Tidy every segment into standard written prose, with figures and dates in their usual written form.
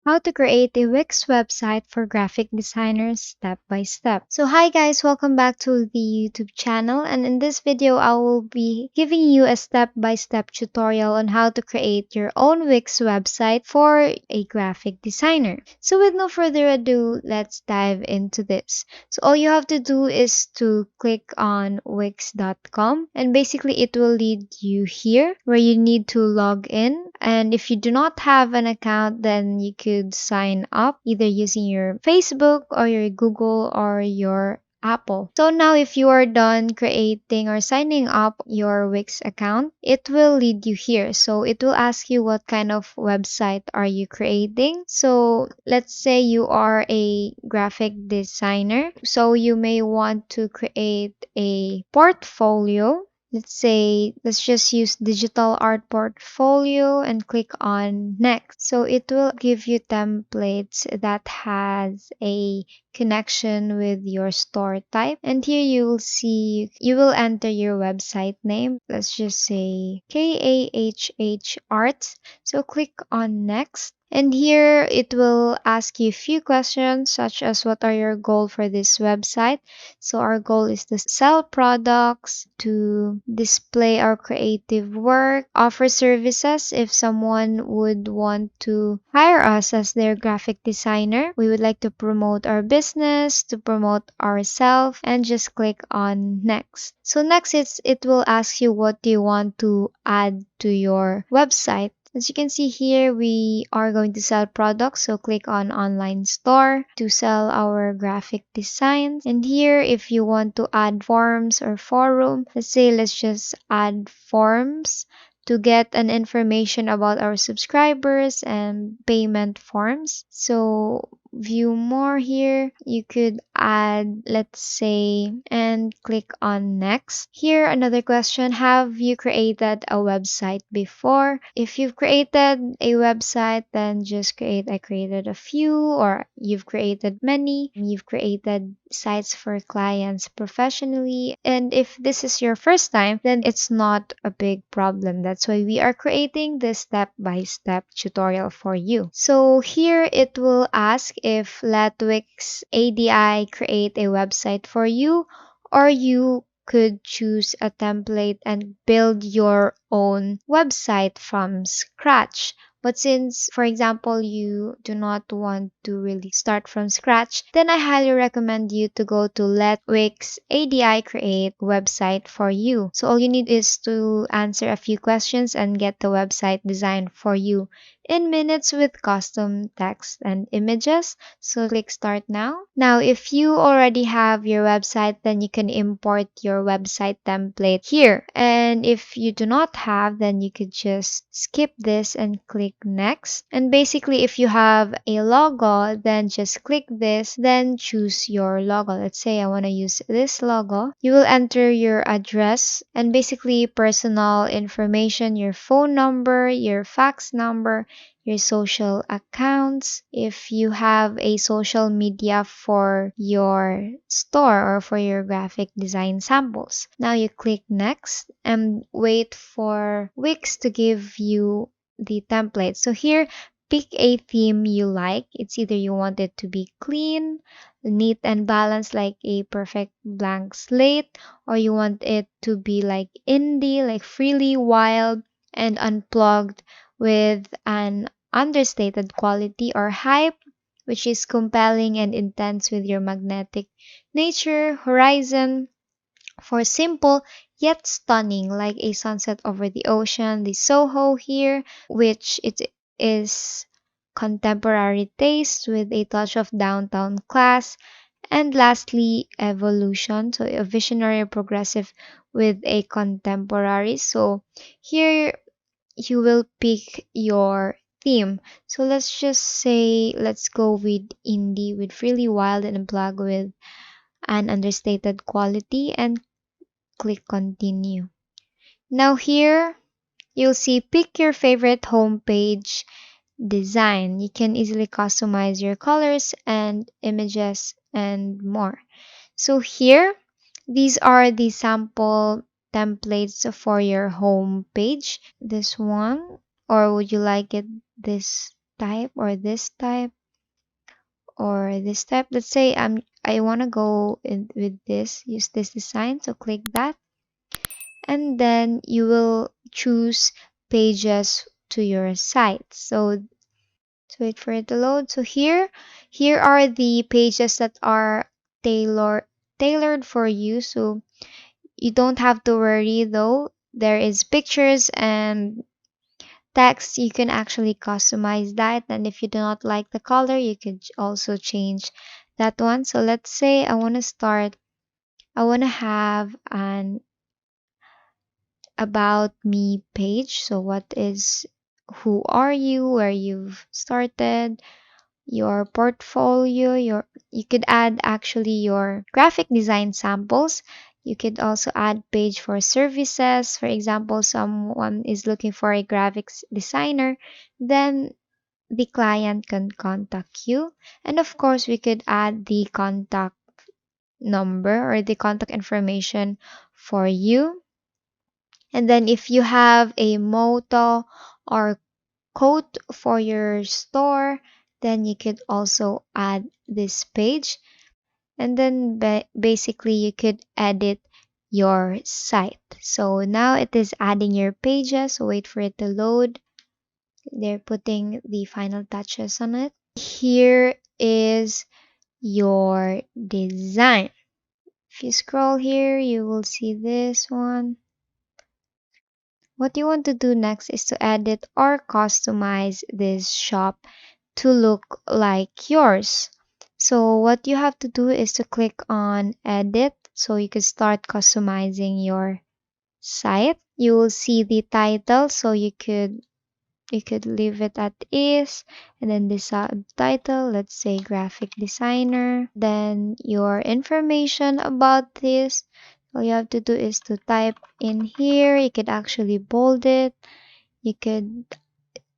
How to create a Wix website for graphic designers step by step. So hi guys, welcome back to the YouTube channel, and in this video I will be giving you a step-by-step tutorial on how to create your own Wix website for a graphic designer. So with no further ado, let's dive into this. So all you have to do is to click on wix.com, and basically it will lead you here where you need to log in. And if you do not have an account, then you could sign up either using your Facebook or your Google or your Apple. So now if you are done creating or signing up your Wix account, it will lead you here. So it will ask you what kind of website are you creating. So let's say you are a graphic designer. So you may want to create a portfolio. Let's just use digital art portfolio and click on next. So it will give you templates that has a connection with your store type. And here you will see, you will enter your website name. Let's just say KAHH Arts. So click on next. And here it will ask you a few questions such as what are your goal for this website. So our goal is to sell products, to display our creative work, offer services if someone would want to hire us as their graphic designer. We would like to promote our business, to promote ourselves, and just click on next. So next it will ask you what do you want to add to your website. As you can see here, we are going to sell products. So click on online store to sell our graphic designs. And here, if you want to add forms or forum, let's just add forms to get an information about our subscribers and payment forms. So view more here, you could add, let's say, and click on next. Here another question, have you created a website before? If you've created a website, then just create I created a few, or you've created many, you've created sites for clients professionally. And if this is your first time, then it's not a big problem. That's why we are creating this step-by-step tutorial for you. So here it will ask if let Wix ADI create a website for you, or you could choose a template and build your own website from scratch. But since, for example, you do not want to really start from scratch, then I highly recommend you to go to Let Wix ADI create website for you. So all you need is to answer a few questions and get the website designed for you in minutes with custom text and images. So click start now. Now, if you already have your website, then you can import your website template here. And if you do not have, then you could just skip this and click next. And basically, if you have a logo, then just click this, then choose your logo. Let's say I want to use this logo. You will enter your address and basically personal information, your phone number, your fax number, your social accounts, if you have a social media for your store or for your graphic design samples. Now you click next and wait for Wix to give you the template. So here, pick a theme you like. It's either you want it to be clean, neat and balanced like a perfect blank slate, or you want it to be like indie, like freely wild and unplugged with an understated quality, or hype, which is compelling and intense with your magnetic nature. Horizon, for simple yet stunning, like a sunset over the ocean. The Soho here, which it is contemporary taste with a touch of downtown class. And lastly, evolution, so a visionary progressive with a contemporary. So here you will pick your theme. So let's just say, let's go with indie, with freely wild and unplugged with an understated quality, and click continue. Now here, you'll see pick your favorite homepage design. You can easily customize your colors and images and more. So here, these are the sample templates for your home page. This one, or would you like it this type or this type or this type. Let's say I want to go in with this, use this design. So click that, and then you will choose pages to your site. So wait for it to load. So here are the pages that are tailored for you. So you don't have to worry though. There is pictures and text. You can actually customize that, and if you do not like the color, you could also change that one. So let's say I want to have an about me page. So who are you, where you've started, your portfolio, you could add actually your graphic design samples. You could also add page for services. For example, someone is looking for a graphics designer, then the client can contact you. And of course, we could add the contact number or the contact information for you. And then if you have a motto or code for your store, then you could also add this page. And then basically you could edit your site. So now it is adding your pages. So wait for it to load. They're putting the final touches on it. Here is your design. If you scroll here, you will see this one. What you want to do next is to edit or customize this shop to look like yours. So what you have to do is to click on edit so you can start customizing your site. You will see the title, so you could leave it at is, and then the subtitle, let's say graphic designer. Then your information about this, all you have to do is to type in here. You could actually bold it, you could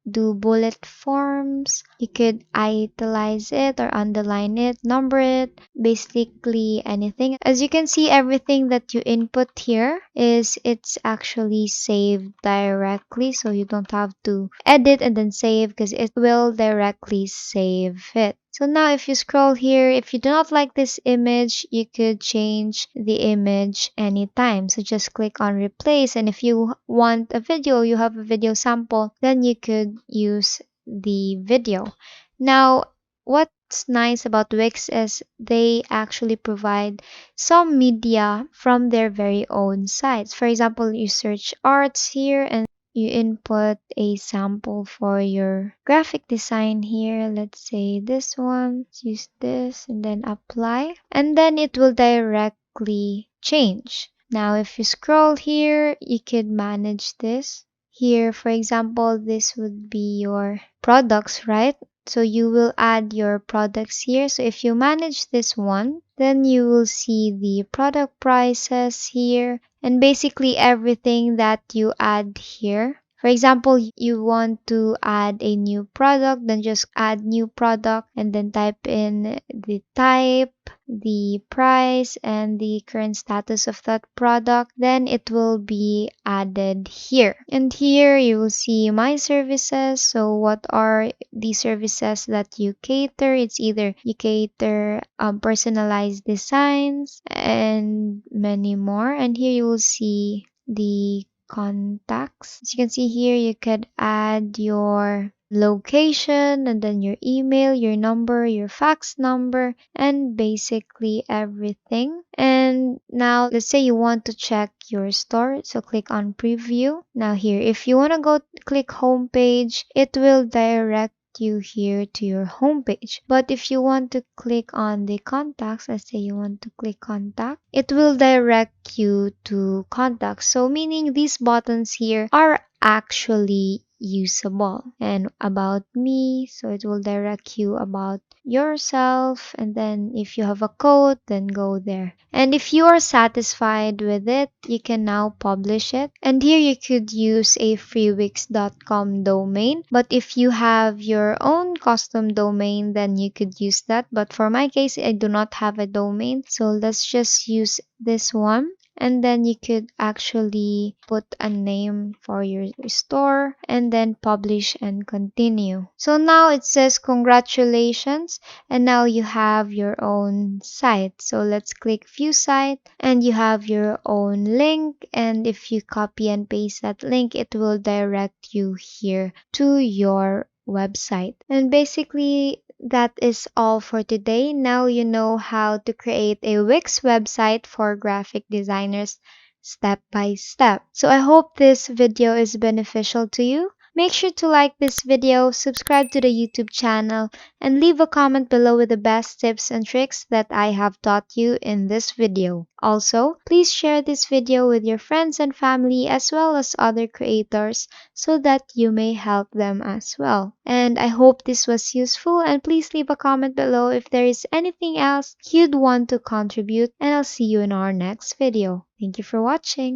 do bullet forms, you could italize it or underline it, number it, basically anything. As you can see, everything that you input here it's actually saved directly, so you don't have to edit and then save because it will directly save it. So now if you scroll here, if you do not like this image, you could change the image anytime. So just click on replace, and if you want a video, you have a video sample, then you could use the video. Now, what's nice about Wix is they actually provide some media from their very own sites. For example, you search arts here and you input a sample for your graphic design here. Let's say this one. Let's use this and then apply. And then it will directly change. Now, if you scroll here, you could manage this. Here, for example, this would be your products, right? So you will add your products here. So if you manage this one, then you will see the product prices here and basically everything that you add here. For example, you want to add a new product, then just add new product and then type in the type, the price, and the current status of that product. Then it will be added here. And here you will see my services. So what are the services that you cater? It's either you cater personalized designs and many more. And here you will see the contacts. As you can see here, you could add your location and then your email, your number, your fax number, and basically everything. And now let's say you want to check your store, so click on preview. Now here, if you want to go click homepage, it will direct you here to your homepage. But if you want to click on the contacts, let's say you want to click contact, it will direct you to contacts. So meaning these buttons here are actually usable. And about me, so it will direct you about yourself, and then if you have a code, then go there. And if you are satisfied with it, you can now publish it. And here you could use a freewix.com domain, but if you have your own custom domain, then you could use that. But for my case, I do not have a domain, so let's just use this one. and then you could actually put a name for your store and then publish and continue. So now it says congratulations, and now you have your own site. So let's click view site, and you have your own link, and if you copy and paste that link, it will direct you here to your website. And basically that is all for today. Now you know how to create a Wix website for graphic designers step by step. So I hope this video is beneficial to you. Make sure to like this video, subscribe to the YouTube channel, and leave a comment below with the best tips and tricks that I have taught you in this video. Also, please share this video with your friends and family as well as other creators so that you may help them as well. And I hope this was useful, and please leave a comment below if there is anything else you'd want to contribute, and I'll see you in our next video. Thank you for watching.